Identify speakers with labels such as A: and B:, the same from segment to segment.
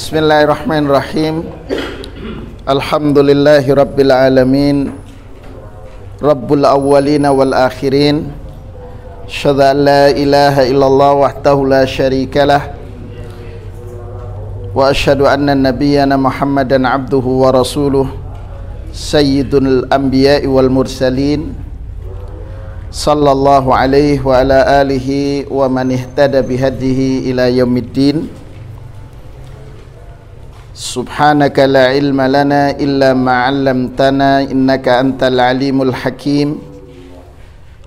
A: Bismillahirrahmanirrahim. Alhamdulillahi rabbil alamin, rabbul awwalina wal akhirin. Asyhadu an la ilaha illallah wahdahu la syarikalah, wa asyhadu anna nabiyyana Muhammadan abduhu wa rasuluh, sayyidul anbiya'i wal mursalin, sallallahu alaihi wa ala alihi wa man ihtada bihadihi ila yaumiddin. Subhanaka la ilma lana illa ma 'allamtana innaka antal alimul hakim.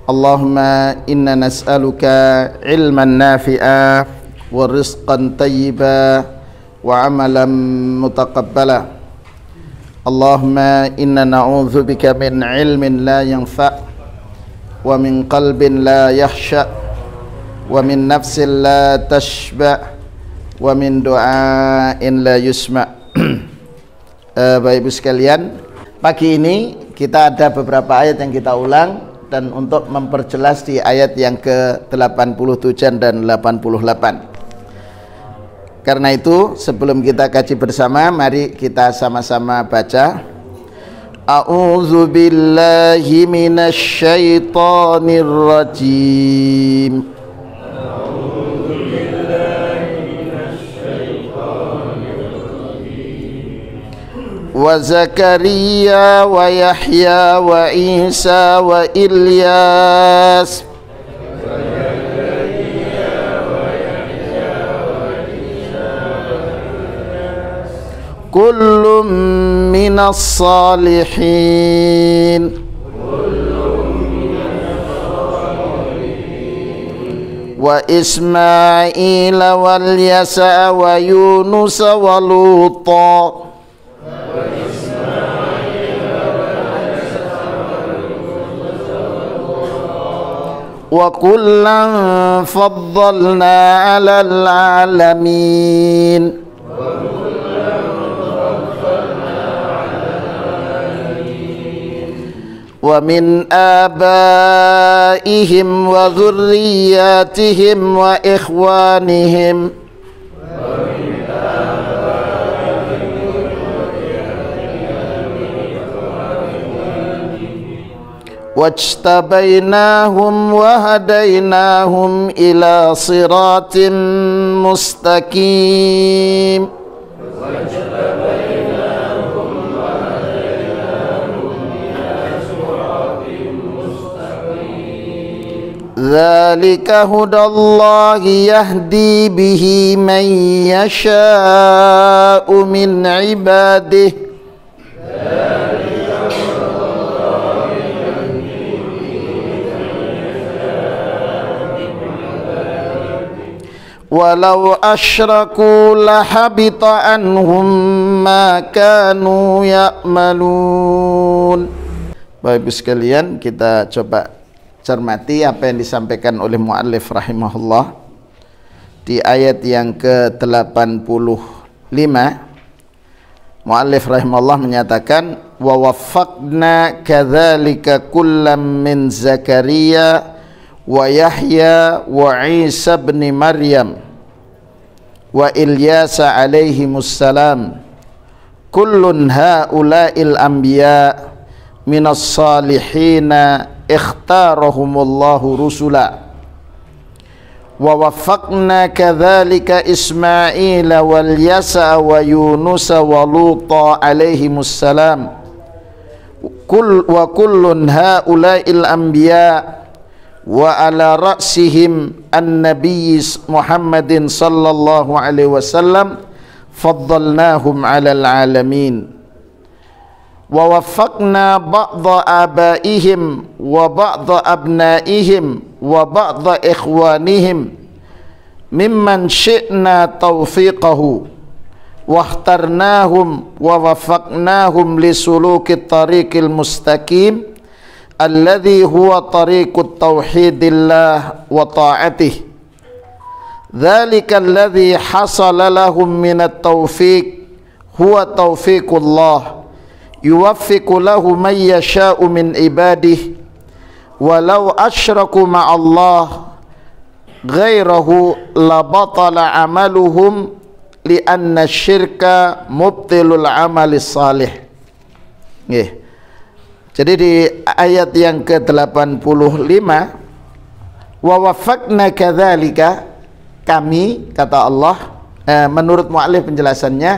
A: Allahumma inna nas'aluka ilman nafi'a wa rizqan tayyiba wa amalan mutaqabbala. Allahumma inna na'udzubika min ilmin la yanfa' wa min qalbin la yakhsha' wa min nafsin la tashba' wa min du'ain la yusma'. Bapak Ibu sekalian, pagi ini kita ada beberapa ayat yang kita ulang, dan untuk memperjelas di ayat yang ke-87 dan 88. Karena itu sebelum kita kaji bersama, mari kita sama-sama baca. A'udzu billahi minasy syaithanir rajim. Wa Zakaria wa Yahya wa Isa wa Ilyas kullum minas salihin wa Ismail wal Yasa wa Yunus wa Luta wa kullan faddalna 'alal 'alamin. Wa min abaihim wa dhurriyyatihim wa ikhwanihim wajtabainahum wa hadainahum ila siratim mustaqim. Dzalika hudallahi yahdi bihi man yasha'u min ibadihi. Walau asyraku lahabita anhum ma kanu ya'malun. Bapak Ibu sekalian, kita coba cermati apa yang disampaikan oleh muallif rahimahullah di ayat yang ke-85. Muallif rahimahullah menyatakan, wa waffaqna kadzalika kullam min Zakaria wa Yahya wa Isa bin Maryam wa Ilyas alaihimus salam kullun haula'il anbiya minas salihina ikhtarahumullahu rusula wa waffaqna kadzalika Ismail wal Yasa wa Yunus wa Luta alaihimus salam wa kullun haula'il anbiya wa ala ra'sihim an-nabiy Muhammadin sallallahu alaihi wasallam faddalnahum 'alal 'alamin. Wa waffaqna ba'dha abaihim wa ba'dha abnaihim wa ba'dha ikhwanihim mimman syi'na tawfiqahu wa ikhtarnahum wa waffaqnahum li sulukit tariqil mustaqim alladhi huwa tariqut tauhidillah wa ta'atih. Dzalika alladhi hasala lahum minat taufiq huwa taufiqullah yuwaffiqu lahu man yasha'u min ibadihi walau asyraku ma'allah ghairahu la batala amaluhum li'anna syirka mubtilul amali salih. Nggih. Jadi di ayat yang ke-85, wa waffaqna kadzalika, kami, kata Allah, menurut mu'allif penjelasannya,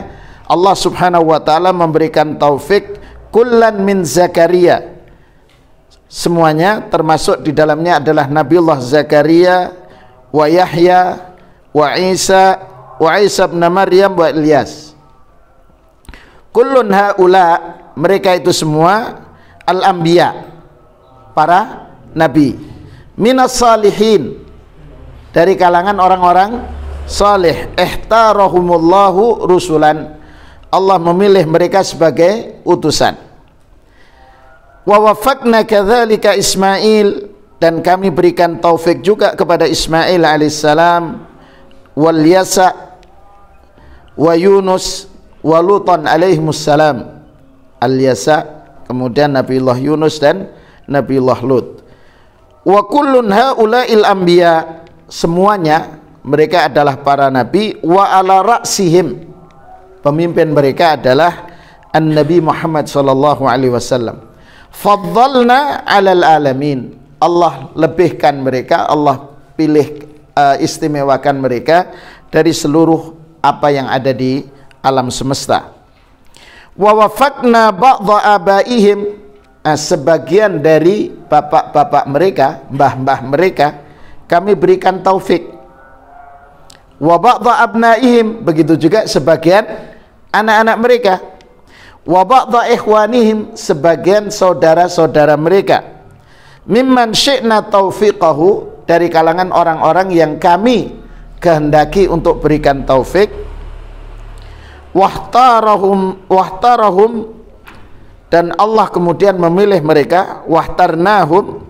A: Allah subhanahu wa ta'ala memberikan taufik kullan min Zakaria, semuanya termasuk di dalamnya adalah Nabiullah Zakaria, wa Yahya, wa Isa bin Maryam, wa Ilyas. Kullun haula, mereka itu semua al-anbiya, para nabi, minas salihin, dari kalangan orang-orang saleh. Ihtarahumullahu rusulan, Allah memilih mereka sebagai utusan. Wa waffaqna kadzalika Ismail, dan kami berikan taufik juga kepada Ismail alaihissalam, wal Yasa, wa Yunus, wa Lutan alaihimussalam. Al-Yasa, kemudian Nabiullah Yunus dan Nabiullah Lut. Wa kullun haula'il anbiya, semuanya mereka adalah para nabi. Wa ala ra'sihim, pemimpin mereka adalah An-Nabi Muhammad sallallahu alaihi wasallam. Faddalna 'alal alamin, Allah lebihkan mereka, Allah pilih, istimewakan mereka dari seluruh apa yang ada di alam semesta. Wa wafaqna ba'dha abaihim, sebagian dari bapak-bapak mereka, mbah-mbah mereka, kami berikan taufik. Wa ba'dha abnaihim, begitu juga sebagian anak-anak mereka. Wa ba'dha ikhwanihim, sebagian saudara-saudara mereka. Mimman syi'na taufiqahu, dari kalangan orang-orang yang kami kehendaki untuk berikan taufik. Wahtarahum, dan Allah kemudian memilih mereka. Wahtarnahum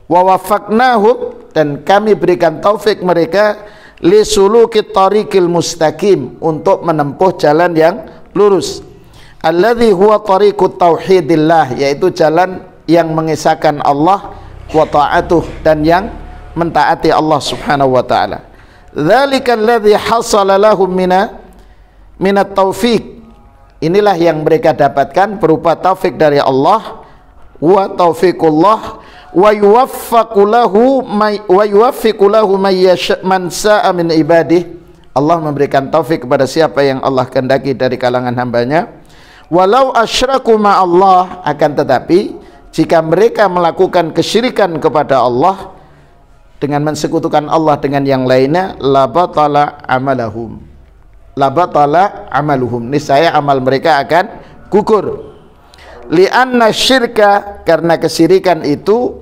A: wa wafaqnahum, dan kami berikan taufik mereka li suluki tariqil mustaqim, untuk menempuh jalan yang lurus. Alladzi huwa tariqut tauhidillah, yaitu jalan yang mengesahkan Allah, wa ta'atuh, dan yang mentaati Allah subhanahu wa ta'ala. Dzalika alladzi hasala lahum minat taufik, inilah yang mereka dapatkan berupa taufik dari Allah. Wa taufiqullah wa yuwaffiqu lahu man sa'a min ibadih, Allah memberikan taufik kepada siapa yang Allah kehendaki dari kalangan hambanya. Walau asyraku ma'allah, akan tetapi jika mereka melakukan kesyirikan kepada Allah dengan mensekutukan Allah dengan yang lainnya, la batala amalahum, la batala amaluhum, niscaya amal mereka akan gugur. Li'anna syirka, karena kesyirikan itu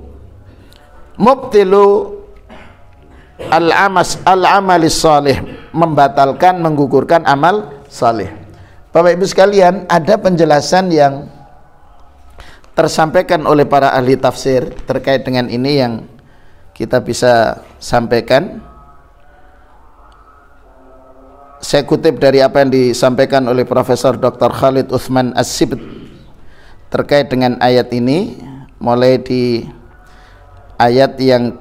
A: mubtilu al-amalis salih, membatalkan, menggugurkan amal salih. Bapak Ibu sekalian, ada penjelasan yang tersampaikan oleh para ahli tafsir terkait dengan ini yang kita bisa sampaikan. Saya kutip dari apa yang disampaikan oleh Profesor Dr. Khalid Utsman As-Sibt terkait dengan ayat ini, mulai di ayat yang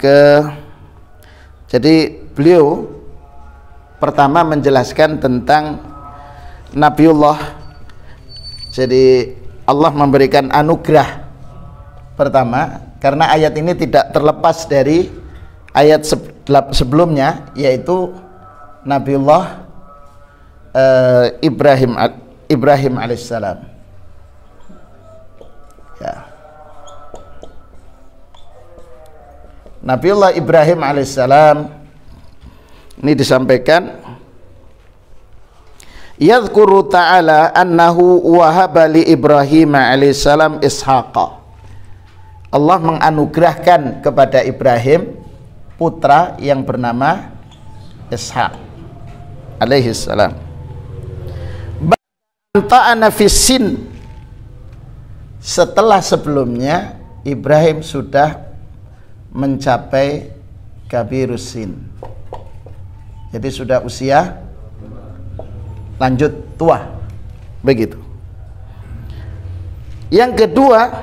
A: jadi beliau pertama menjelaskan tentang Nabiullah, jadi Allah memberikan anugerah pertama, karena ayat ini tidak terlepas dari ayat sebelumnya, yaitu Nabiullah Ibrahim alaihissalam. Ya. Nabiullah Ibrahim alaihissalam ini disampaikan, yadhkuru ta'ala annahu wahaba li Ibrahim alaihissalam ishaqa, Allah menganugerahkan kepada Ibrahim putra yang bernama Ishaq alaihissalam. Ta'ana fissin, setelah sebelumnya Ibrahim sudah mencapai kabirusin, jadi sudah usia lanjut tua, begitu. Yang kedua,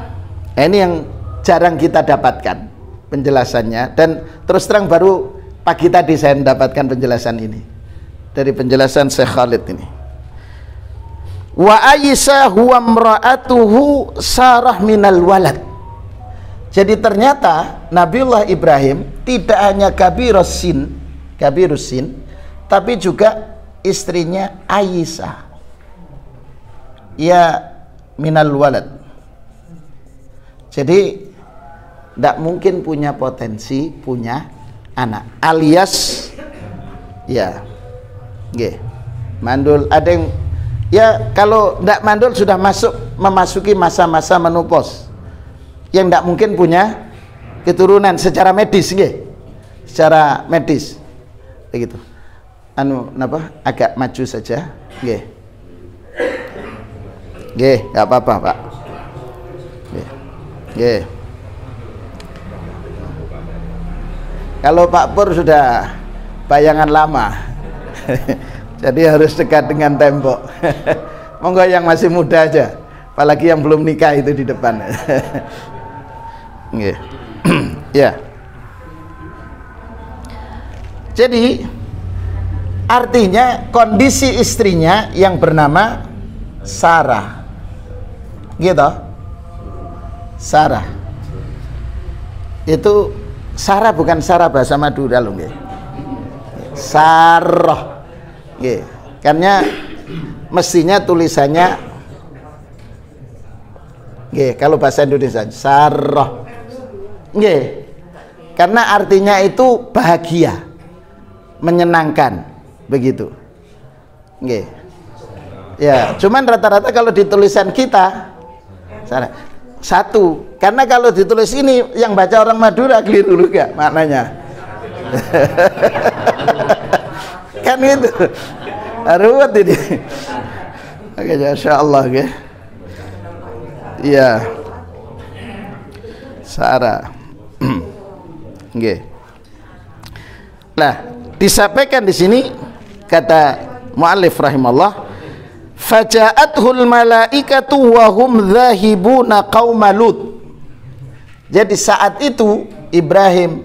A: ini yang jarang kita dapatkan penjelasannya, dan terus terang baru pagi tadi saya mendapatkan penjelasan ini dari penjelasan Syekh Khalid ini. Wa Aisyah huwa imra'atuhu Sarah minal walad. Jadi ternyata Nabiullah Ibrahim tidak hanya kabirus sin, tapi juga istrinya Aisyah. Ya minal walad. Jadi tidak mungkin punya potensi punya anak, alias ya mandul. Ada yang ya kalau tidak mandul sudah memasuki masa-masa menopause, yang tidak mungkin punya keturunan secara medis, secara medis begitu. Agak maju saja, nggak apa-apa Pak. Kalau Pak Pur sudah bayangan lama, jadi harus dekat dengan tembok. Monggo yang masih muda aja, apalagi yang belum nikah itu di depan. Ya. Jadi artinya kondisi istrinya yang bernama Sarah, gitu. Sarah itu Sarah bukan Sarah bahasa Madura loh, Sarah, karena mestinya tulisannya, kalau bahasa Indonesia Sarah, karena artinya itu bahagia, menyenangkan, begitu, ya. Cuman rata-rata kalau di tulisan kita Sarah. Satu, karena kalau ditulis ini yang baca orang Madura keliru juga maknanya. Kan itu ruwet ini. Oke, Masya Allah, iya, Sarah. Nah, disampaikan di sini kata muallif rahimallah, faja'athul malaikatu wa hum dhahibuna qauma Lut. Jadi saat itu Ibrahim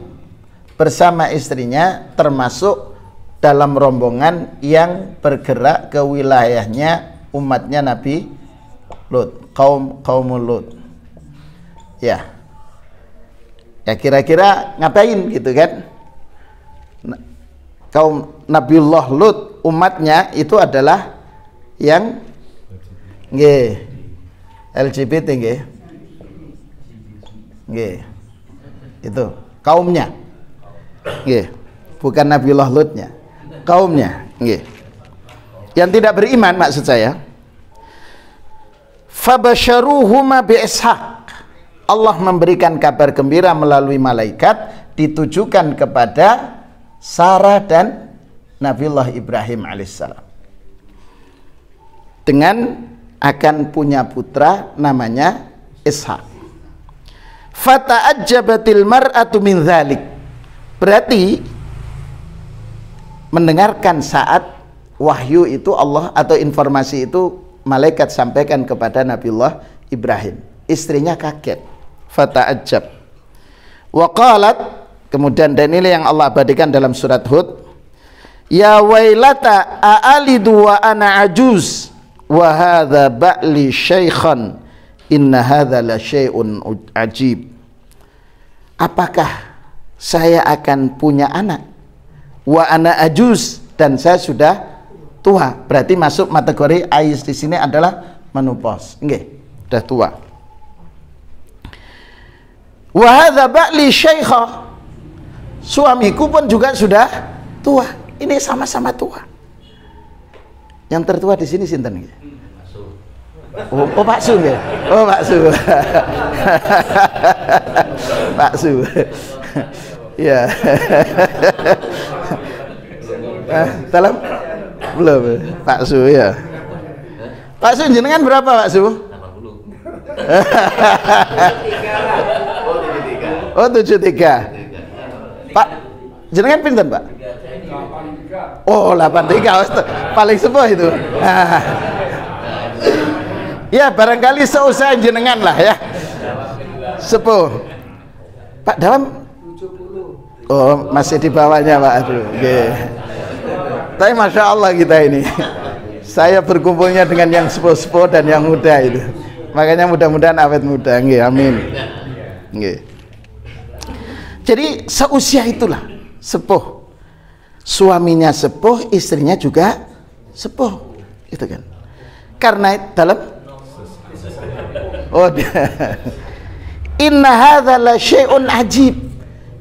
A: bersama istrinya termasuk dalam rombongan yang bergerak ke wilayahnya umatnya Nabi Lut, kaum Lut. Ya. Ya kira-kira ngapain gitu kan? Kaum Nabiullah Lut umatnya itu adalah yang LGBT itu kaumnya, bukan Nabiullah Lutnya, kaumnya, yang tidak beriman maksud saya. Fabasharuhuma bi Ishaq. Allah memberikan kabar gembira melalui malaikat ditujukan kepada Sarah dan Nabiullah Ibrahim alaihissalam dengan akan punya putra namanya Ishak. Fata'ajjabatil mar'atu min dzalik. Berarti mendengarkan saat wahyu itu Allah atau informasi itu malaikat sampaikan kepada Nabiullah Ibrahim. Istrinya kaget. Fata'ajjab. Wa qalat, kemudian dan ini yang Allah abadikan dalam surat Hud. Ya wailata a'alidu wa ana ajuz wa hadza ba'li syaikhan inna hadza la syai'un ajib. Apakah saya akan punya anak wa ana ajuz dan saya sudah tua? Berarti masuk kategori ais di sini adalah menopause. Sudah tua. Wa hadza ba'li syaikha. Suamiku pun juga sudah tua. Ini sama-sama tua. Yang tertua di sini sinten? Pak Su ya? Pak Su. Pak Su. Ya. Salam? Belum. Pak Su ya. Pak Su jenengan berapa Pak Su? 80. Oh 73. Pak jenengan pinten Pak? 83. Oh 83. Paling sepuh itu. Ya barangkali seusaha jenengan lah ya. Sepuh. Pak Dawam 70. Oh masih di bawahnya Pak. Aduh. Tapi Masya Allah kita ini, saya berkumpulnya dengan yang sepuh-sepuh dan yang muda itu. Makanya mudah-mudahan awet muda. Nggih, amin. Nggih. Jadi seusia itulah sepuh. Suaminya sepuh, istrinya juga sepuh. Itu kan. Karena dalam inna hadza la syai'un ajib.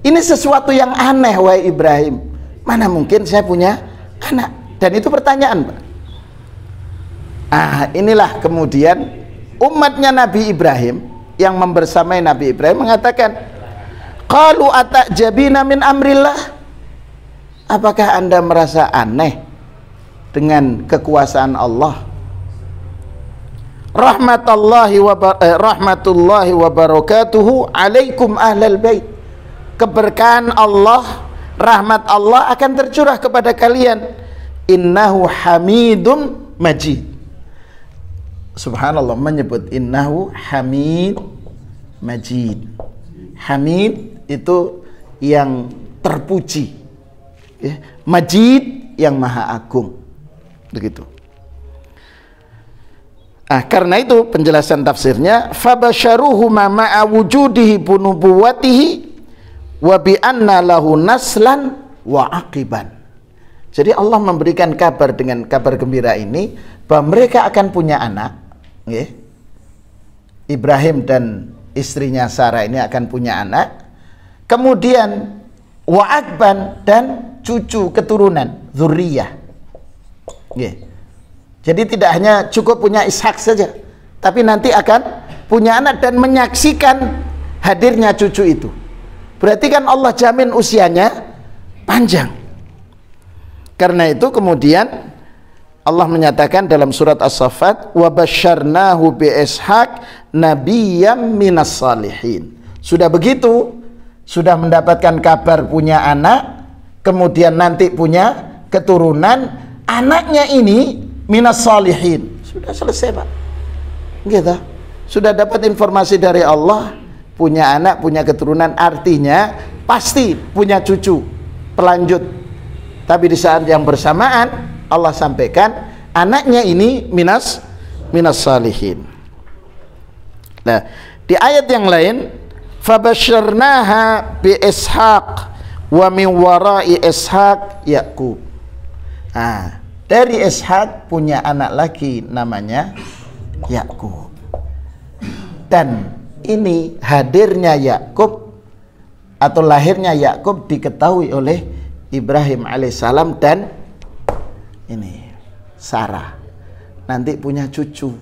A: Ini sesuatu yang aneh wahai Ibrahim. Mana mungkin saya punya anak? Dan itu pertanyaan, Pak. Inilah kemudian umatnya Nabi Ibrahim yang membersamai Nabi Ibrahim mengatakan, qalu atajabina min amrillah. Apakah Anda merasa aneh dengan kekuasaan Allah? Rahmatullahi wa barakatuhu alaikum ahlal bait. Keberkahan Allah, rahmat Allah akan tercurah kepada kalian. Innahu hamidun majid. Subhanallah, menyebut innahu hamid majid. Hamid itu yang terpuji, ya. Majid yang maha agung. Begitu. Karena itu penjelasan tafsirnya, fabasyaruhuma ma'a wujudihi bunubuwatihi wa bi anna lahu naslan wa aqiban. Jadi Allah memberikan kabar dengan kabar gembira ini bahwa mereka akan punya anak, ya. Ibrahim dan istrinya Sarah ini akan punya anak. Kemudian wa aqban, dan cucu keturunan, dzurriyyah. Ya. Jadi tidak hanya cukup punya Ishak saja, tapi nanti akan punya anak dan menyaksikan hadirnya cucu itu. Berarti kan Allah jamin usianya panjang. Karena itu kemudian Allah menyatakan dalam surat As-Saffat, wa basyarnahu bi Ishaq nabiyyam minas salihin. Sudah begitu, sudah mendapatkan kabar punya anak, kemudian nanti punya keturunan, anaknya ini minas salihin. Sudah selesai, Pak. Gitu. Sudah dapat informasi dari Allah, punya anak, punya keturunan, artinya pasti punya cucu pelanjut. Tapi di saat yang bersamaan Allah sampaikan anaknya ini minas salihin. Nah, di ayat yang lain, fabasyarnaha bi Ishaq wa min wara'i Ishaq Yaqub. Dari Ishak punya anak lagi namanya Yakub. Dan ini hadirnya Yakub atau lahirnya Yakub diketahui oleh Ibrahim alaihissalam dan ini Sarah. Nanti punya cucu.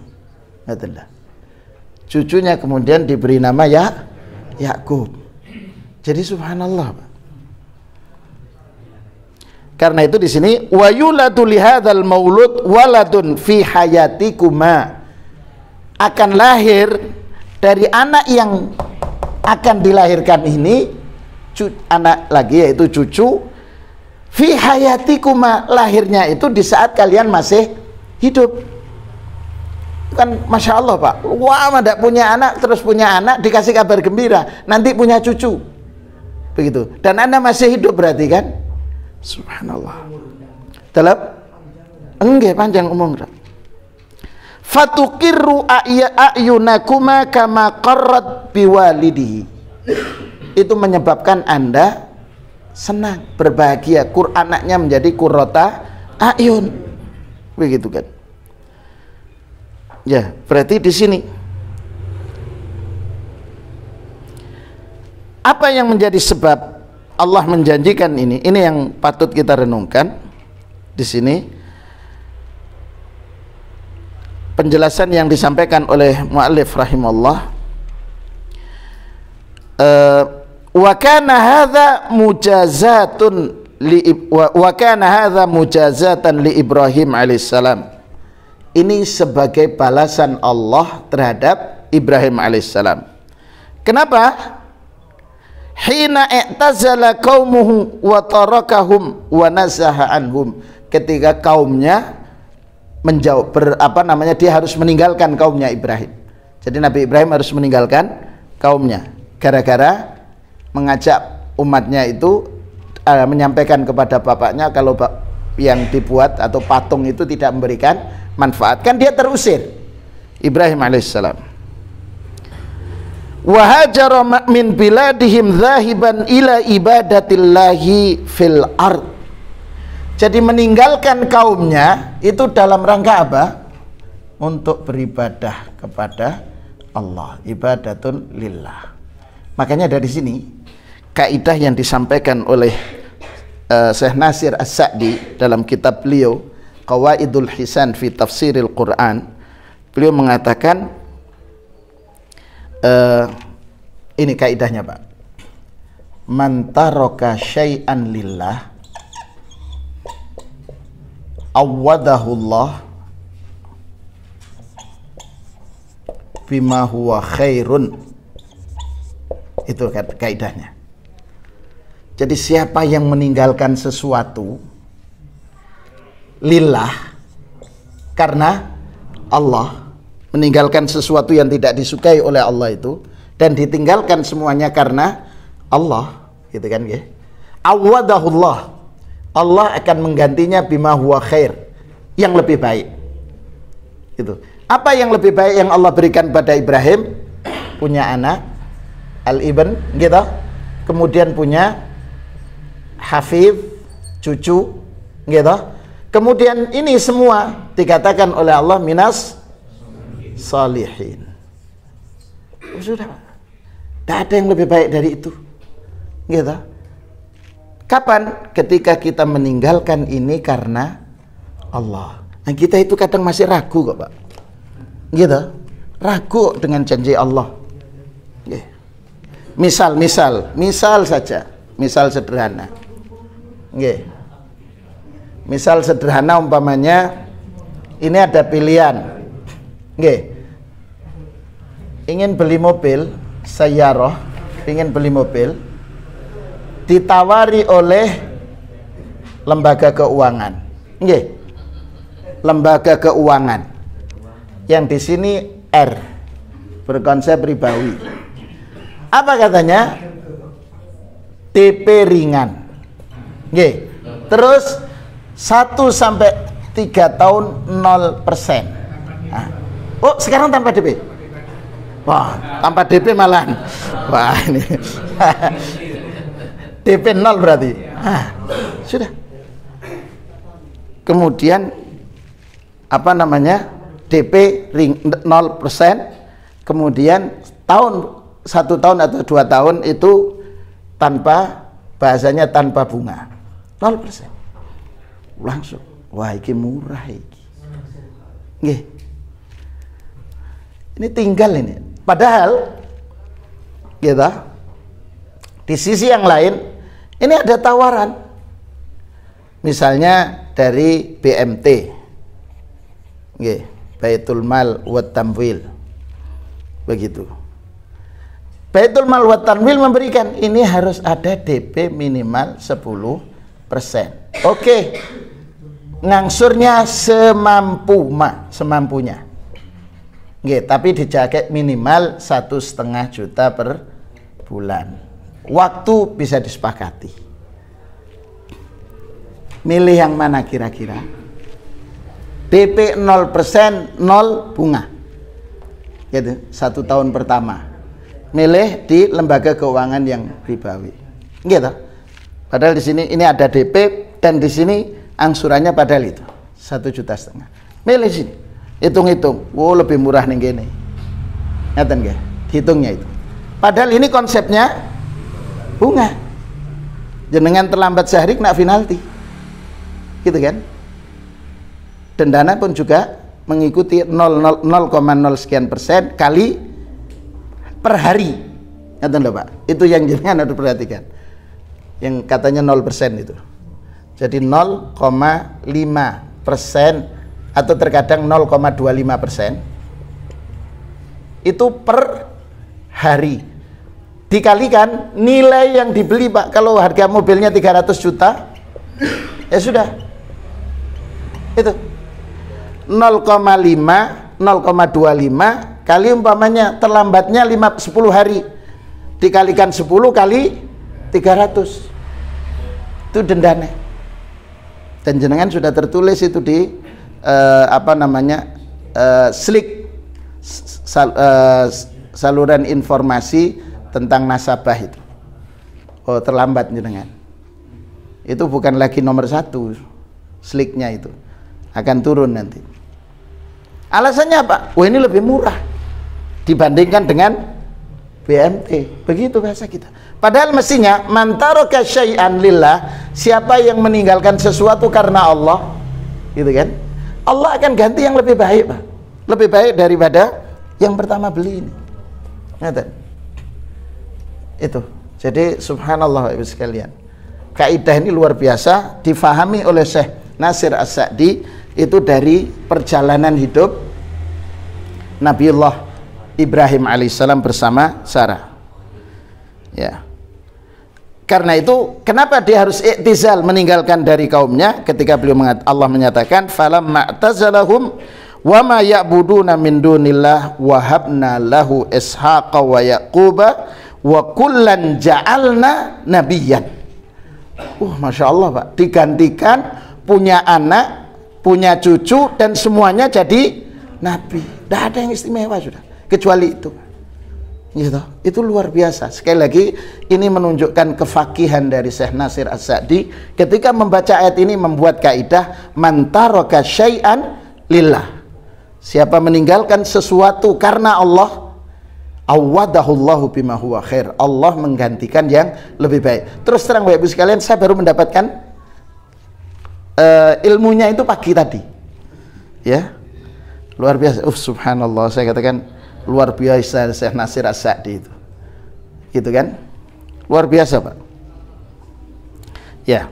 A: Cucunya kemudian diberi nama Yakub. Jadi subhanallah, Pak. Karena itu di sini wa yuladu li hadzal maulud waladun fi hayatikuma, akan lahir dari anak yang akan dilahirkan ini anak lagi, yaitu cucu, fi hayatikuma, lahirnya itu di saat kalian masih hidup. Kan Masya Allah, Pak. Wah, tidak punya anak terus punya anak, dikasih kabar gembira nanti punya cucu, begitu. Dan Anda masih hidup berarti kan. Subhanallah. Dalam enggak panjang umur. Fatukirru a'yunakuma kama qarrat biwalidihi. Itu menyebabkan Anda senang, berbahagia. Anaknya menjadi qurrata a'yun. Begitu kan. Ya, berarti di sini apa yang menjadi sebab Allah menjanjikan ini yang patut kita renungkan di sini. Penjelasan yang disampaikan oleh muallif rahimahullah, wa kana hadza mujazatan li Ibrahim alaihissalam. Ini sebagai balasan Allah terhadap Ibrahim alaihissalam. Kenapa? Hina i'tazala qaumuhu wa tarakahum wa nazaha anhum. Ketika kaumnya menjauh, dia harus meninggalkan kaumnya Ibrahim. Jadi Nabi Ibrahim harus meninggalkan kaumnya gara-gara mengajak umatnya itu menyampaikan kepada bapaknya kalau yang dibuat atau patung itu tidak memberikan manfaat, kan dia terusir Ibrahim alaihissalam. Wa hajara min biladihim zahiban ila ibadatillahi fil ard. Jadi meninggalkan kaumnya itu dalam rangka apa? Untuk beribadah kepada Allah, ibadatun lillah. Makanya dari sini kaidah yang disampaikan oleh Syekh Nasir As-Sa'di dalam kitab beliau Qawaidul Hisan fi Tafsiril Quran, beliau mengatakan ini kaidahnya Pak, man taraka syai'an lillah awwadahullah bima huwa khairun. Itu kaidahnya. Jadi siapa yang meninggalkan sesuatu lillah karena Allah, meninggalkan sesuatu yang tidak disukai oleh Allah itu, dan ditinggalkan semuanya karena Allah, gitu kan ya. Awadahullah, Allah akan menggantinya bima huwa khair, yang lebih baik. Itu. Apa yang lebih baik yang Allah berikan pada Ibrahim? Punya anak al-ibn, gitu. Kemudian punya hafid, cucu, gitu. Kemudian ini semua dikatakan oleh Allah minas salihin. Sudah, tidak ada yang lebih baik dari itu, gitu. Kapan? Ketika kita meninggalkan ini karena Allah. Nah, kita itu kadang masih ragu kok Pak, gitu, ragu dengan janji Allah. Misal saja, misal sederhana. Misal sederhana umpamanya ini ada pilihan, ingin beli mobil sayyarah, ingin beli mobil, ditawari oleh lembaga keuangan, lembaga keuangan yang di sini R, berkonsep ribawi. Apa katanya? DP ringan, terus 1 sampai 3 tahun 0%. Nah. Oh sekarang tanpa DP? Wah, tanpa DP malahan. Wah ini DP 0 berarti. Sudah. Kemudian apa namanya? DP ring 0%. Kemudian 1 tahun atau 2 tahun itu tanpa, bahasanya tanpa bunga, 0%. Langsung, wah ini murah ini. Ini tinggal ini. Padahal gitu, di sisi yang lain ini ada tawaran, misalnya dari BMT, Baitul Mal wa Tamwil, begitu. Baitul Mal wa Tamwil memberikan ini harus ada DP minimal 10%. Oke, ngangsurnya semampunya. Tapi dijaga minimal 1,5 juta per bulan. Waktu bisa disepakati. Milih yang mana kira-kira? DP 0%, 0 bunga. Gitu, 1 tahun pertama. Milih di lembaga keuangan yang ribawi. Gitu. Padahal di sini ini ada DP dan di sini angsurannya padahal itu 1,5 juta. Milih sini. Hitung-hitung, wow lebih murah nih gini. Ngeten nggih? Hitungnya itu. Padahal ini konsepnya bunga. Jenengan terlambat sehari kena penalti. Gitu kan? Dendana pun juga mengikuti 0,0 sekian persen kali per hari. Ngeten lho Pak. Itu yang jenengan harus perhatikan. Yang katanya 0% itu. Jadi 0,5% atau terkadang 0,25% itu per hari, dikalikan nilai yang dibeli Pak. Kalau harga mobilnya 300 juta ya sudah, itu 0,5 0,25 kali umpamanya terlambatnya 10 hari, dikalikan 10 kali 300, itu dendanya. Dan jenengan sudah tertulis itu di slik saluran informasi tentang nasabah itu. Oh, terlambat jenengan. Itu bukan lagi nomor 1 sliknya, itu akan turun nanti. Alasannya apa? Wah, ini lebih murah dibandingkan dengan BMT. Begitu bahasa kita. Padahal mestinya man taraka syai'an lillah, siapa yang meninggalkan sesuatu karena Allah, gitu kan? Allah akan ganti yang lebih baik, Pak. Lebih baik daripada yang pertama beli ini. Ngerti? Itu. Jadi subhanallah Ibu sekalian. Kaidah ini luar biasa, difahami oleh Syekh Nasir As-Sa'di itu dari perjalanan hidup Nabiullah Ibrahim alaihissalam bersama Sarah. Ya. Karena itu kenapa dia harus i'tizal, meninggalkan dari kaumnya, ketika beliau Allah menyatakan falamma i'tazalahum wa ma ya'buduna min dunillah wahabna lahu ishaqa wa yaquba wa kullan ja'alna nabiyyan. Masya Allah, Pak, digantikan punya anak, punya cucu, dan semuanya jadi nabi. Tidak ada yang istimewa sudah kecuali itu. Gitu. Itu luar biasa. Sekali lagi ini menunjukkan kefakihan dari Syekh Nasir As-Sa'di ketika membaca ayat ini, membuat kaidah man taraka syai'an lillah. Siapa meninggalkan sesuatu karena Allah, awadahullahu bima huwa khair. Allah menggantikan yang lebih baik. Terus terang Bapak Ibu sekalian, saya baru mendapatkan ilmunya itu pagi tadi. Ya. Luar biasa. Subhanallah, saya katakan luar biasa Syekh Nasir As-Sa'di itu. Gitu kan? Luar biasa, Pak. Ya.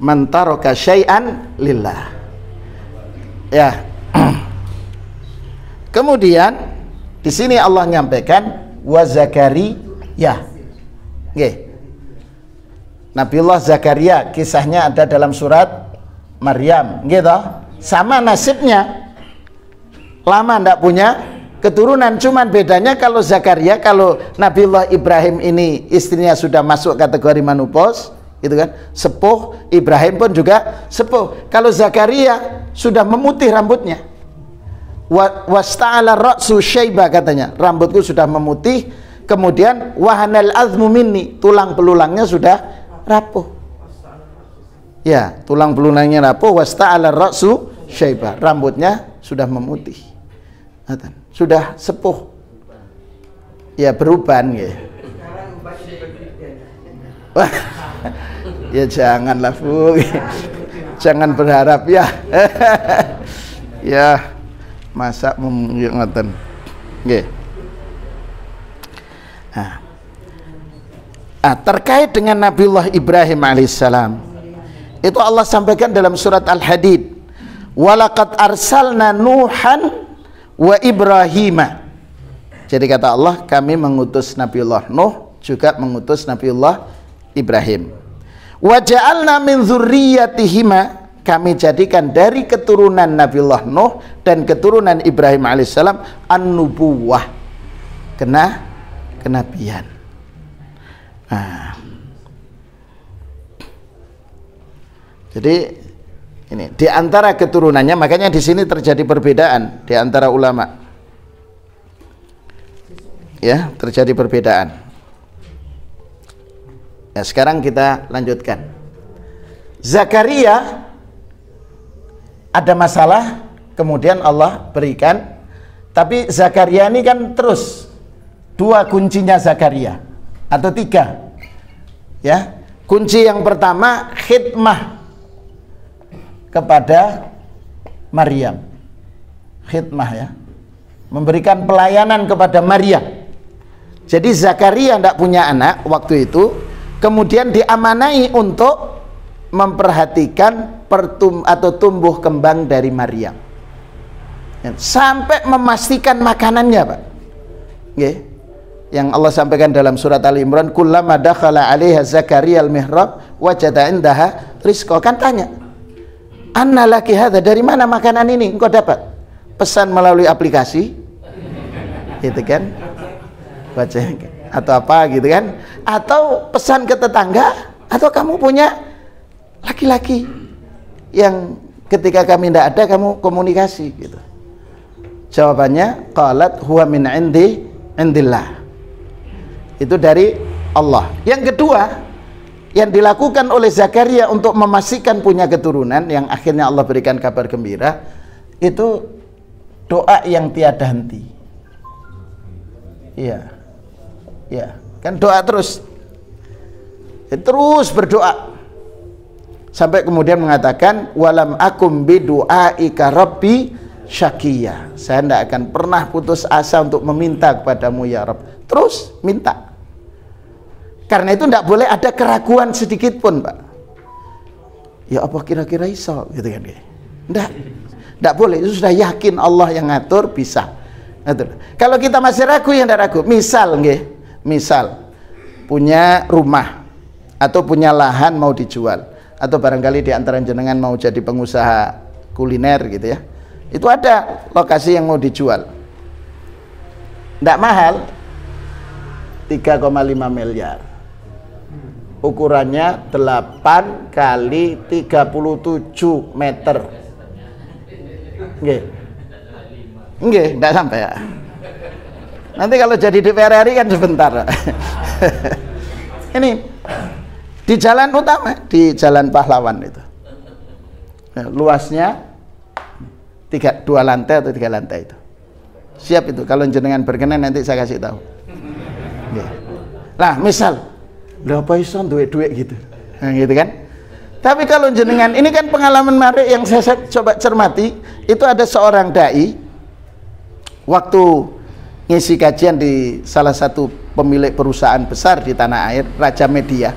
A: Man taraka syai'an lillah. Ya. Kemudian di sini Allah nyampaikan wa Zakaria. Nggih. Nabiullah Zakaria, kisahnya ada dalam surat Maryam, gitu. Sama nasibnya. Lama ndak punya keturunan, cuman bedanya kalau Zakaria, kalau Nabiullah Ibrahim ini istrinya sudah masuk kategori menopause, gitu kan, sepuh. Ibrahim pun juga sepuh. Kalau Zakaria sudah memutih rambutnya, wasta'ala ra'su syaiba, katanya rambutku sudah memutih, kemudian wahanal azmu minni, tulang belulangnya sudah rapuh. Ya, tulang belulangnya rapuh, wasta'ala ra'su syaiba, rambutnya sudah memutih, sudah sepuh. Ya, beruban ya. Ya janganlah, Bu. Jangan berharap ya. Ya, masa ngoten. Nggih. Terkait dengan Nabiullah Ibrahim alaihissalam, itu Allah sampaikan dalam surat Al-Hadid, walaqad arsalna Nuhan wa Ibrahima. Jadi kata Allah, kami mengutus Nabiullah Nuh, juga mengutus Nabiullah Ibrahim. Wa ja'alna min dzurriyyatihima, kami jadikan dari keturunan Nabiullah Nuh dan keturunan Ibrahim alaihissalam an-nubuwah, kenabian. Jadi ini di antara keturunannya, makanya di sini terjadi perbedaan di antara ulama. Ya, terjadi perbedaan. Ya, sekarang kita lanjutkan. Zakaria ada masalah, kemudian Allah berikan. Tapi Zakaria ini kan terus dua kuncinya Zakaria atau tiga. Ya, kunci yang pertama khidmah kepada Maryam, khidmah, ya, memberikan pelayanan kepada Maryam. Jadi Zakaria tidak punya anak waktu itu, kemudian diamanai untuk memperhatikan tumbuh kembang dari Maryam, sampai memastikan makanannya, Pak. Oke. Yang Allah sampaikan dalam surat Al-Imran, kullama dakhala 'alaiha Zakaria al-mihrab wajada indaha rizqa. Kan tanya, anna laki hadza, dari mana makanan ini engkau dapat? Pesan melalui aplikasi, gitu kan, baca atau apa gitu kan, atau pesan ke tetangga, atau kamu punya laki-laki yang ketika kami tidak ada kamu komunikasi gitu. Jawabannya qalat huwa min indillah. Itu dari Allah. Yang kedua yang dilakukan oleh Zakaria untuk memastikan punya keturunan yang akhirnya Allah berikan kabar gembira, itu doa yang tiada henti. Iya. Ya, kan doa terus. Terus berdoa. Sampai kemudian mengatakan walam akum bidu'aika rabbi syakiyah. Saya tidak akan pernah putus asa untuk meminta kepadamu ya Rabb. Terus minta. Karena itu tidak boleh ada keraguan sedikit pun, Pak. Ya apa kira-kira iso gitu kan. Tidak boleh, itu sudah yakin Allah yang ngatur, bisa. Ngatur. Kalau kita masih ragu, yang tidak ragu. Misal punya rumah atau punya lahan mau dijual, atau barangkali di antara jenengan mau jadi pengusaha kuliner gitu ya. Itu ada lokasi yang mau dijual. Tidak mahal, 3,5 miliar. Ukurannya 8 kali 37 meter. Nggih, tidak sampai ya. Nanti kalau jadi DPR RI kan sebentar. Ini di jalan utama, di Jalan Pahlawan itu. Luasnya 2 lantai atau 3 lantai itu. Siap itu, kalau jenengan berkenan nanti saya kasih tahu. Lah, misal lha apa iso duit-duit gitu. Nah, gitu kan. Tapi kalau jenengan, ini kan pengalaman menarik yang saya coba cermati, itu ada seorang dai waktu ngisi kajian di salah satu pemilik perusahaan besar di tanah air, Raja Media.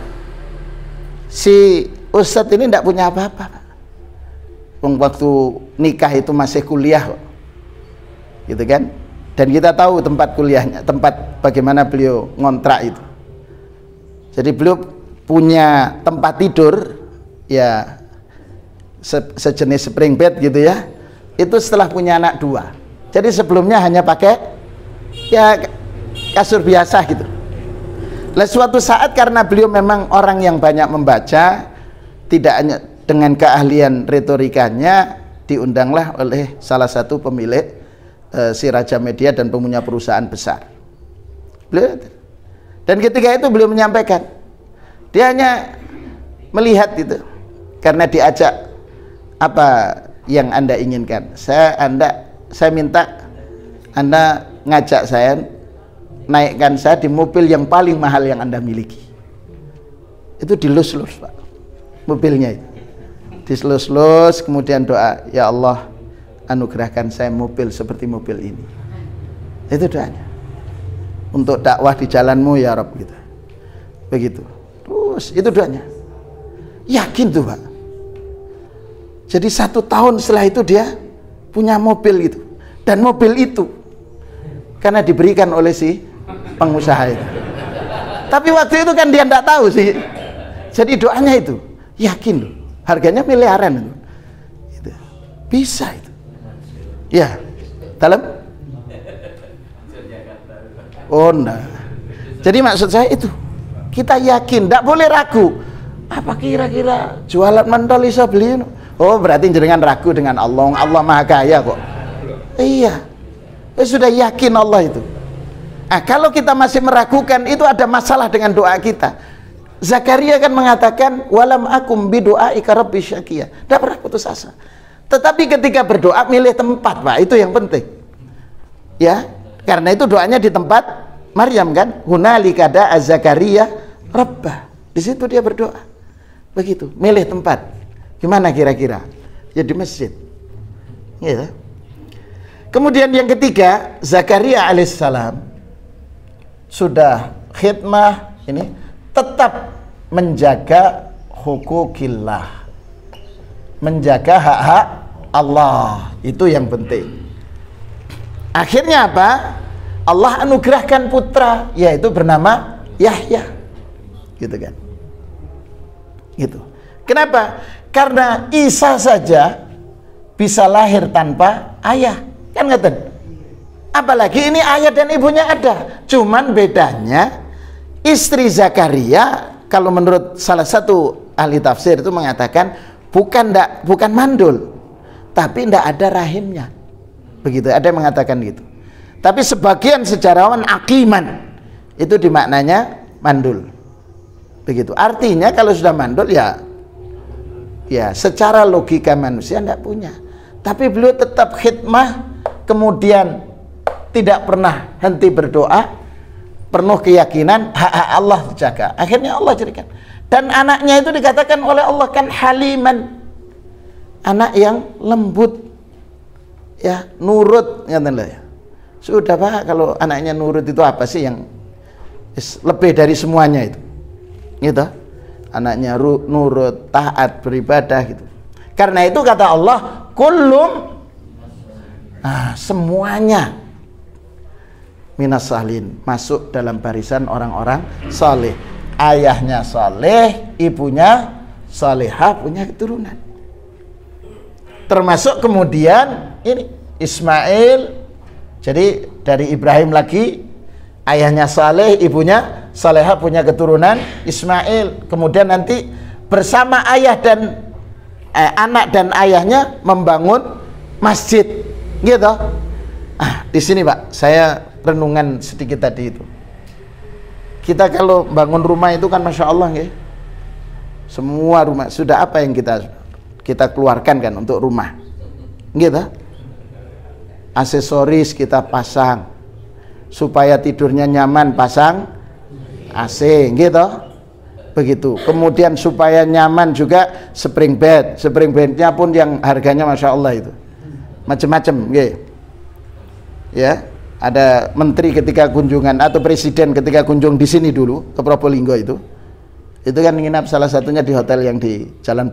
A: Si Ustadz ini tidak punya apa-apa. Waktu nikah itu masih kuliah kok. Gitu kan. Dan kita tahu tempat kuliahnya, tempat bagaimana beliau ngontrak itu. Jadi beliau punya tempat tidur ya sejenis spring bed gitu ya. Itu setelah punya anak 2. Jadi sebelumnya hanya pakai ya kasur biasa gitu. Lah suatu saat karena beliau memang orang yang banyak membaca, tidak hanya dengan keahlian retorikanya, diundanglah oleh salah satu pemilik si Raja Media dan punya perusahaan besar. Beliau, dan ketika itu beliau menyampaikan, dia hanya melihat itu, karena diajak, apa yang Anda inginkan? Saya minta Anda ngajak saya, naikkan saya di mobil yang paling mahal yang Anda miliki. Itu dilus-lus, Pak, mobilnya itu diselus-lus, kemudian doa, ya Allah anugerahkan saya mobil seperti mobil ini. Itu doanya, untuk dakwah di jalanmu ya Rabb gitu. Begitu. Terus itu doanya. Yakin tuh, Pak. Jadi 1 tahun setelah itu dia punya mobil gitu. Dan mobil itu karena diberikan oleh si pengusaha itu. Tapi waktu itu kan dia tidak tahu sih. Jadi doanya itu yakin loh. Harganya miliaran itu. Bisa itu. Ya. Dalam? Oh nah. Jadi maksud saya itu, kita yakin, tidak boleh ragu. Apa kira-kira jualan mentol iso beli? Oh berarti jenengan ragu dengan Allah. Allah Maha Kaya kok. Iya. Sudah yakin Allah itu. Nah, kalau kita masih meragukan, itu ada masalah dengan doa kita. Zakaria kan mengatakan walam akum bidu'aika rabbi syakiyah. Tidak pernah putus asa. Tetapi ketika berdoa milih tempat, Pak, itu yang penting. Ya, karena itu doanya di tempat Maryam kan, hunalika da'a Zakaria rabbah. Di situ dia berdoa. Begitu, milih tempat. Gimana kira-kira? Ya di masjid. Ya. Kemudian yang ketiga, Zakaria alaihissalam sudah khidmah ini tetap menjaga hukukillah, menjaga hak-hak Allah, itu yang penting. Akhirnya apa? Allah anugerahkan putra, yaitu bernama Yahya, gitu kan? Gitu. Kenapa? Karena Isa saja bisa lahir tanpa ayah, kan ngeten? Apalagi ini ayah dan ibunya ada. Cuman bedanya istri Zakaria, kalau menurut salah satu ahli tafsir itu mengatakan bukan mandul, tapi ndak ada rahimnya. Begitu, ada yang mengatakan gitu. Tapi sebagian sejarawan aqiman itu dimaknanya mandul. Begitu. Artinya kalau sudah mandul ya secara logika manusia ndak punya. Tapi beliau tetap khidmah, kemudian tidak pernah henti berdoa, penuh keyakinan hak-hak Allah dijaga. Akhirnya Allah jadikan. Dan anaknya itu dikatakan oleh Allah kan haliman, anak yang lembut, ya, nurut, ya. Sudah Pak, kalau anaknya nurut itu apa sih yang lebih dari semuanya itu, gitu. Anaknya nurut, taat, beribadah gitu. Karena itu kata Allah, kullum, semuanya minas salihin, masuk dalam barisan orang-orang saleh. Ayahnya saleh, ibunya salehah, punya keturunan. Termasuk kemudian ini Ismail, jadi dari Ibrahim lagi, ayahnya saleh, ibunya salehah, punya keturunan Ismail. Kemudian nanti bersama ayah dan anak dan ayahnya membangun masjid, gitu. Di sini Pak, saya renungan sedikit tadi itu. Kita kalau bangun rumah itu kan masya Allah, ya. Semua rumah sudah apa yang kita keluarkan kan untuk rumah, gitu. Aksesoris kita pasang supaya tidurnya nyaman, pasang AC, gitu. Begitu. Kemudian supaya nyaman juga spring bed. Spring bednya pun yang harganya masya Allah itu macam-macam, gitu. Ya, ada menteri ketika kunjungan atau presiden ketika kunjung di sini dulu ke Probolinggo itu kan nginap salah satunya di hotel yang di jalan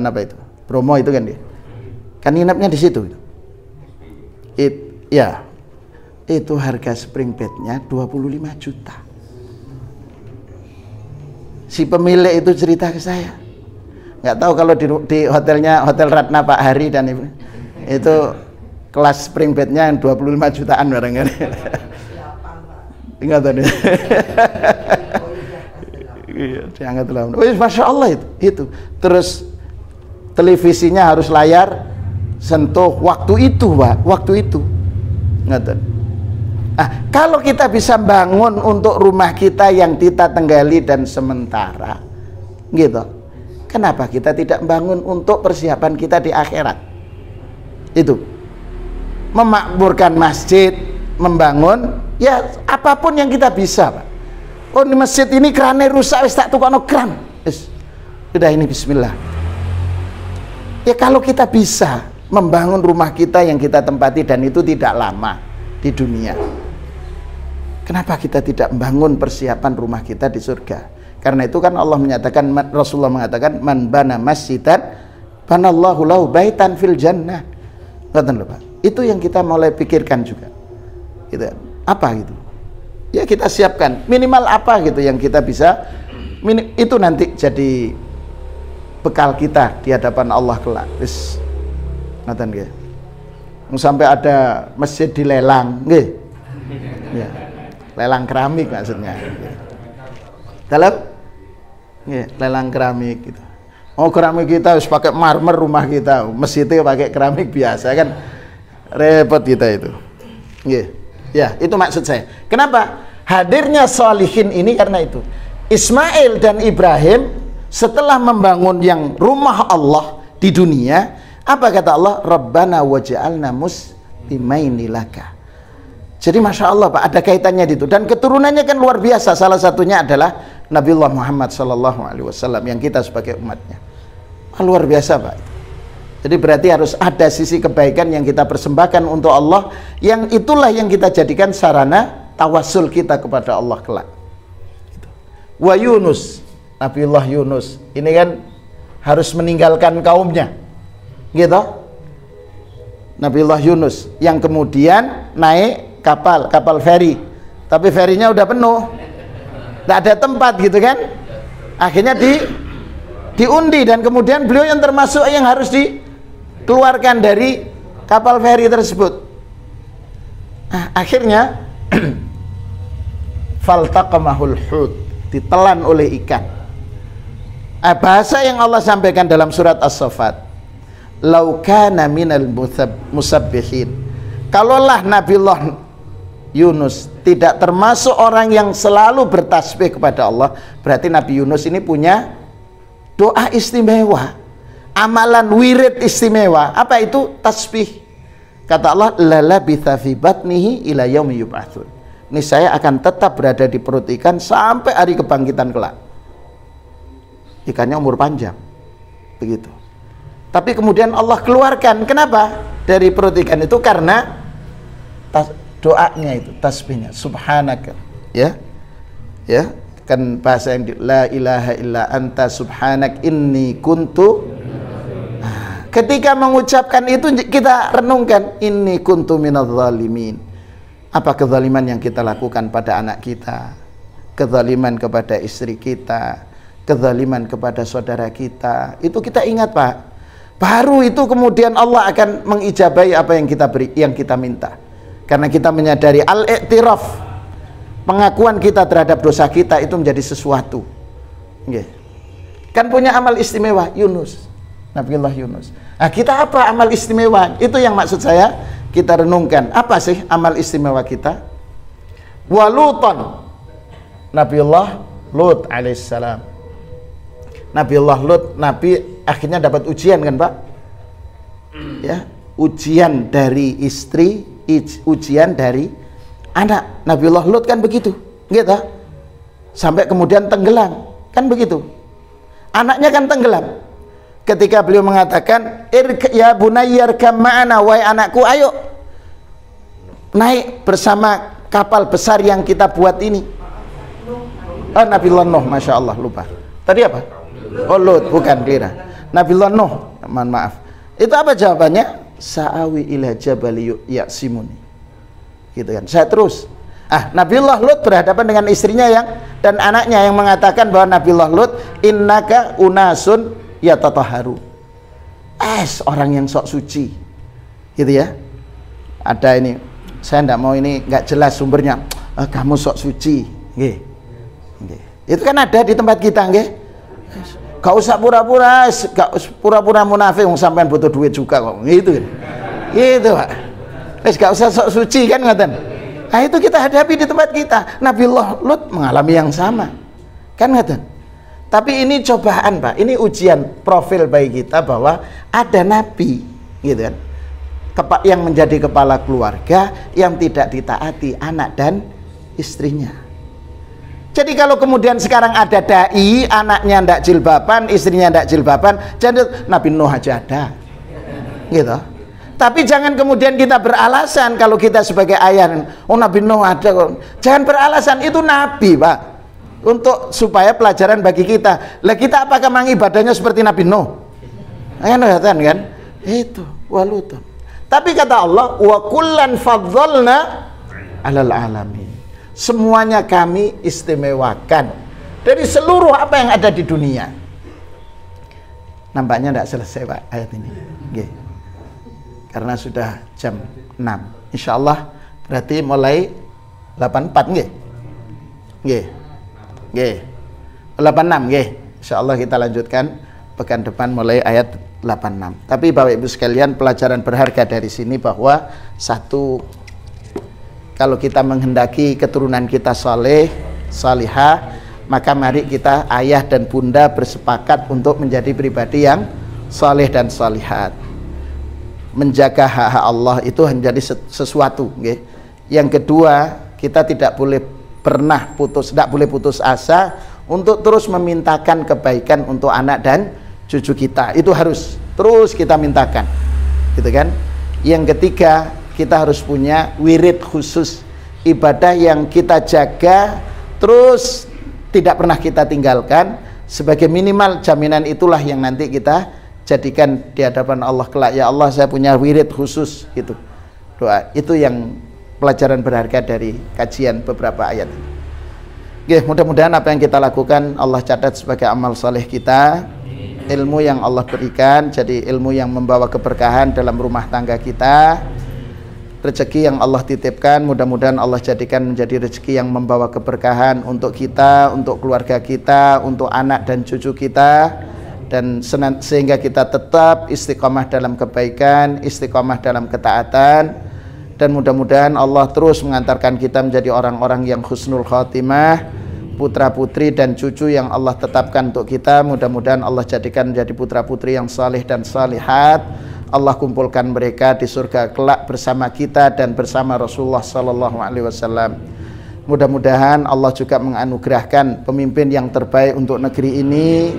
A: apa itu, Bromo itu kan dia. Kan nginapnya di situ. Itu harga spring bednya 25 juta. Si pemilik itu cerita ke saya. Nggak tahu kalau di hotelnya, Hotel Ratna Pak Hari dan itu kelas spring bednya yang 25 jutaan barangkali. Ingat tadi. Diangkat lah. Masya Allah itu. Terus televisinya harus layar sentuh waktu itu, Pak. Waktu itu. Ingat. Kalau kita bisa bangun untuk rumah kita yang kita tenggali dan sementara, gitu. Kenapa kita tidak bangun untuk persiapan kita di akhirat? Itu. Memakmurkan masjid, membangun, ya apapun yang kita bisa, Pak. Oh, di masjid ini kerannya rusak, wis tak tukokno keran. Sudah, ini bismillah. Ya kalau kita bisa membangun rumah kita yang kita tempati dan itu tidak lama di dunia, kenapa kita tidak membangun persiapan rumah kita di surga? Karena itu kan Allah menyatakan, Rasulullah mengatakan, man bana masjidan banallahu lahu baitan fil jannah. Ngoten lho, Pak. Itu yang kita mulai pikirkan juga, gitu. Apa gitu? Ya kita siapkan minimal apa gitu yang kita bisa, itu nanti jadi bekal kita di hadapan Allah kelak. Wis ngoten nggih. Sampai ada masjid dilelang, nggih. Ya. Lelang keramik maksudnya. Dalam nggih, lelang keramik gitu. Oh, keramik kita harus pakai marmer rumah kita, masjidnya pakai keramik biasa kan. Repot kita itu. Ya, itu maksud saya. Kenapa hadirnya sholihin ini? Karena itu Ismail dan Ibrahim setelah membangun yang rumah Allah di dunia, apa kata Allah? Rabbana waj'alna muslimaini laka. Jadi masya Allah, Pak, ada kaitannya itu. Dan keturunannya kan luar biasa. Salah satunya adalah Nabiullah Muhammad SAW yang kita sebagai umatnya. Luar biasa, Pak. Jadi berarti harus ada sisi kebaikan yang kita persembahkan untuk Allah, yang itulah yang kita jadikan sarana tawasul kita kepada Allah kelak. Wa Yunus, Nabiullah Yunus, ini kan harus meninggalkan kaumnya, gitu. Nabiullah Yunus yang kemudian naik kapal feri, tapi ferinya udah penuh, tidak ada tempat, gitu kan. Akhirnya diundi dan kemudian beliau yang termasuk yang harus dikeluarkan dari kapal feri tersebut. Akhirnya faltaqamahul hut, ditelan oleh ikan. Bahasa yang Allah sampaikan dalam surat As-Saffat, lau kana minal musabbihin, kalaulah Nabiullah Yunus tidak termasuk orang yang selalu bertasbih kepada Allah, berarti Nabi Yunus ini punya doa istimewa, amalan wirid istimewa. Apa itu? Tasbih. Kata Allah, lalabitha fi batnihi ila yaumi yub'atsun, ini saya akan tetap berada di perut ikan sampai hari kebangkitan kelak. Ikannya umur panjang, begitu. Tapi kemudian Allah keluarkan, kenapa? Dari perut ikan itu karena doanya itu, tasbihnya, subhanaka, ya, kan bahasa yang la ilaha illa anta subhanak inni kuntu. Ketika mengucapkan itu kita renungkan, inni kuntu minadz zalimin. Apa kezaliman yang kita lakukan pada anak kita, kezaliman kepada istri kita, kezaliman kepada saudara kita, itu kita ingat, Pak. Baru itu kemudian Allah akan mengijabahi apa yang kita beri, yang kita minta. Karena kita menyadari al-i'tiraf, pengakuan kita terhadap dosa kita itu menjadi sesuatu. Kan punya amal istimewa Yunus, Nabiullah Yunus. Nah, kita apa amal istimewa? Itu yang maksud saya kita renungkan. Apa sih amal istimewa kita? Waluton, Nabiullah Lut alaihissalam. Nabiullah Lut, Nabi akhirnya dapat ujian kan, Pak? Ya, ujian dari istri, ujian dari anak. Nabiullah Lut kan begitu, gitu. Sampai kemudian tenggelam, kan begitu. Anaknya kan tenggelam. Ketika beliau mengatakan, ya bunayyarkam ma'ana, wahai anakku, ayo naik bersama kapal besar yang kita buat ini. Nabiullah Nuh, masya Allah, lupa. Tadi apa? Oh, Lut, bukan, kira Nabiullah Nuh, mohon maaf. Itu apa jawabannya? Sa'awi ila jabali ya'simuni, gitu kan. Saya terus. Nabiullah Lut berhadapan dengan istrinya dan anaknya yang mengatakan bahwa Nabiullah Lut, innaka unasun yatatahharu, orang yang sok suci, gitu ya. Ada ini, saya tidak mau, ini nggak jelas sumbernya. Kamu sok suci, itu kan ada di tempat kita, gak usah pura-pura munafik, sampean butuh duit juga kok, gitu Pak. Gak usah sok suci kan, ngaten. Nah, itu kita hadapi di tempat kita. Nabiullah Lut mengalami yang sama, kan, ngaten. Tapi ini cobaan, Pak. Ini ujian profil bagi kita bahwa ada nabi, gitu kan, yang menjadi kepala keluarga yang tidak ditaati anak dan istrinya. Jadi kalau kemudian sekarang ada dai, anaknya ndak jilbaban, istrinya ndak jilbaban, jadi Nabi Nuh aja ada, gitu. Tapi jangan kemudian kita beralasan kalau kita sebagai ayah, Nabi Nuh ada kok. Jangan beralasan, itu Nabi, Pak. Untuk supaya pelajaran bagi kita. Lah kita apakah mengibadahnya seperti Nabi Nuh? Kan? Itu walutun. Tapi kata Allah, wa kullan fadzalna 'alal alamin. Semuanya kami istimewakan dari seluruh apa yang ada di dunia. Nampaknya tidak selesai, Pak, ayat ini. Karena sudah jam 6. Insya Allah berarti mulai 84, nggih. 86, Insya Allah kita lanjutkan pekan depan mulai ayat 86. Tapi Bapak Ibu sekalian, pelajaran berharga dari sini bahwa satu, kalau kita menghendaki keturunan kita saleh, salihah, maka mari kita ayah dan bunda bersepakat untuk menjadi pribadi yang saleh dan salihat. Menjaga hak-hak Allah itu menjadi sesuatu. Yang kedua, kita tidak boleh tidak boleh putus asa untuk terus memintakan kebaikan untuk anak dan cucu kita. Itu harus terus kita mintakan, gitu kan. Yang ketiga, kita harus punya wirid khusus, ibadah yang kita jaga terus tidak pernah kita tinggalkan. Sebagai minimal jaminan itulah yang nanti kita jadikan di hadapan Allah kelak. Ya Allah, saya punya wirid khusus, gitu. Doa itu yang pelajaran berharga dari kajian beberapa ayat ini. Mudah-mudahan apa yang kita lakukan Allah catat sebagai amal saleh kita. Ilmu yang Allah berikan jadi ilmu yang membawa keberkahan dalam rumah tangga kita. rezeki yang Allah titipkan mudah-mudahan Allah jadikan menjadi rezeki yang membawa keberkahan untuk kita, untuk keluarga kita, untuk anak dan cucu kita, dan sehingga kita tetap istiqomah dalam kebaikan, istiqomah dalam ketaatan, dan mudah-mudahan Allah terus mengantarkan kita menjadi orang-orang yang husnul khotimah, putra-putri dan cucu yang Allah tetapkan untuk kita. Mudah-mudahan Allah jadikan menjadi putra-putri yang saleh dan salihat. Allah kumpulkan mereka di surga kelak bersama kita dan bersama Rasulullah sallallahu alaihi wasallam. Mudah-mudahan Allah juga menganugerahkan pemimpin yang terbaik untuk negeri ini,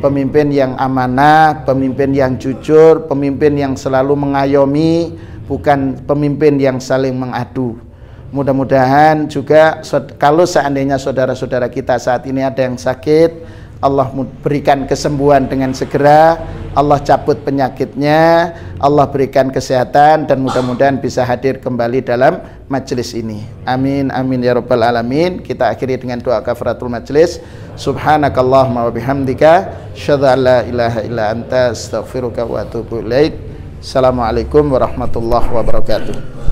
A: pemimpin yang amanah, pemimpin yang jujur, pemimpin yang selalu mengayomi, bukan pemimpin yang saling mengadu. Mudah-mudahan juga kalau seandainya saudara-saudara kita saat ini ada yang sakit, Allah berikan kesembuhan dengan segera, Allah cabut penyakitnya, Allah berikan kesehatan, dan mudah-mudahan bisa hadir kembali dalam majelis ini. Amin amin ya rabbal alamin. Kita akhiri dengan doa kafaratul majelis. Subhanakallahumma wa bihamdika asyhadu an la ilaha illa anta astaghfiruka wa atubu ilaik. Assalamualaikum warahmatullahi wabarakatuh.